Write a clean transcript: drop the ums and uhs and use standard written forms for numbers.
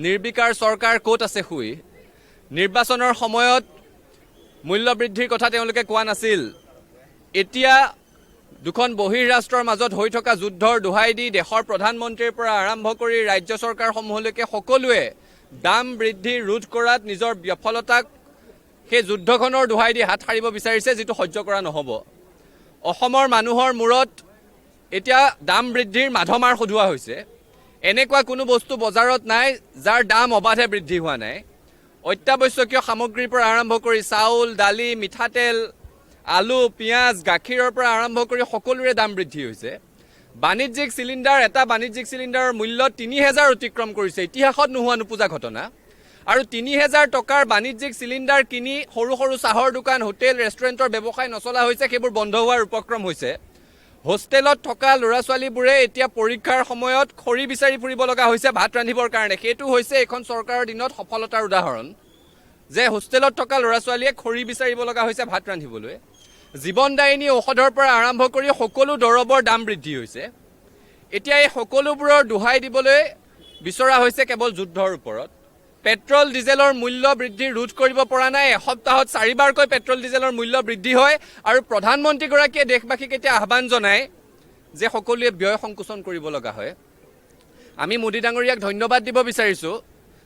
নিৰ্বিকাৰ চৰকাৰ ক'ত আছে শুই নিৰ্বাচনৰ সময়ত মূল্য বৃদ্ধিৰ কথা তেওঁলোকে কোৱা নাছিল এতিয়া দুখন বহিৰাষ্ট্ৰৰ মাজত হৈ থকা যুদ্ধৰ দোহাই দি দেশৰ প্ৰধানমন্ত্ৰীৰ পৰা আৰম্ভ কৰি ৰাজ্য চৰকাৰসমূহলৈকে সকলোৱে দাম বৃদ্ধি ৰোধ কৰাত নিজৰ বিফলতাক সেই যুদ্ধখনৰ দোহাই দি হাত সাৰিব বিচাৰিছে যেটো সহ্য কৰা নহব অসমৰ মানুহৰ মূৰত এতিয়া দাম বৃদ্ধিৰ মাধমাৰ সধুৱা হৈছে এনেকুৱা কোনো বস্তু বজাৰত নাই যাৰ দাম অবাধে বৃদ্ধি হোৱা নাই অত্যাৱশ্যকীয় সামগ্ৰীৰ পৰা আৰম্ভ কৰি চাউল দালি মিঠাতেল আলু পিয়াজ গাখীৰৰ পৰা আৰম্ভ কৰি সকলোৰে দাম বৃদ্ধি হৈছে বাণিজ্যিক সিলিণ্ডাৰ এটা বাণিজ্যিক সিলিণ্ডাৰৰ মূল্য ৩০০০ অতিক্ৰম কৰিছে ইতিহাসত নোহোৱা নুপুজা ঘটনা আৰু ৩০০০ টকাৰ বাণিজ্যিক সিলিণ্ডাৰ কিনি সৰু সৰু চাহৰ দোকান হোটেল ৰেষ্টুৰেণ্টৰ ব্যৱসায় নচলা হৈছে সেইবোৰ বন্ধ হোৱাৰ উপক্ৰম হৈছে হোষ্টেলত থকা ল'ৰা ছোৱালীবোৰে এতিয়া পৰীক্ষাৰ সময়ত খৰি বিচাৰি ফুৰিব লগা হৈছে ভাত ৰান্ধিবৰ কাৰণে সেইটো হৈছে এখন চৰকাৰৰ দিনত সফলতাৰ উদাহৰণ যে হোষ্টেলত থকা ল'ৰা ছোৱালীয়ে খৰি বিচাৰিব লগা হৈছে ভাত ৰান্ধিবলৈ জীৱনদায়িনী ঔষধৰ পৰা আৰম্ভ কৰি সকলো দৰৱৰ দাম বৃদ্ধি হৈছে এতিয়া এই সকলোবোৰৰ দোহাই দিবলৈ বিচৰা হৈছে কেৱল যুদ্ধৰ ওপৰত পেট্ৰল ডিজেলৰ মূল্য বৃদ্ধি ৰোধ কৰিব পৰা নাই এসপ্তাহত 4বাৰকৈ পেট্ৰল ডিজেলৰ মূল্য বৃদ্ধি হয় আৰু প্ৰধানমন্ত্ৰীগৰাকীয়ে দেশবাসীক এতিয়া আহ্বান জনায় যে সকলোৱে ব্যয় সংকোচন কৰিব লগা হয় আমি মোদী ডাঙৰীয়াক ধন্যবাদ দিব বিচাৰিছো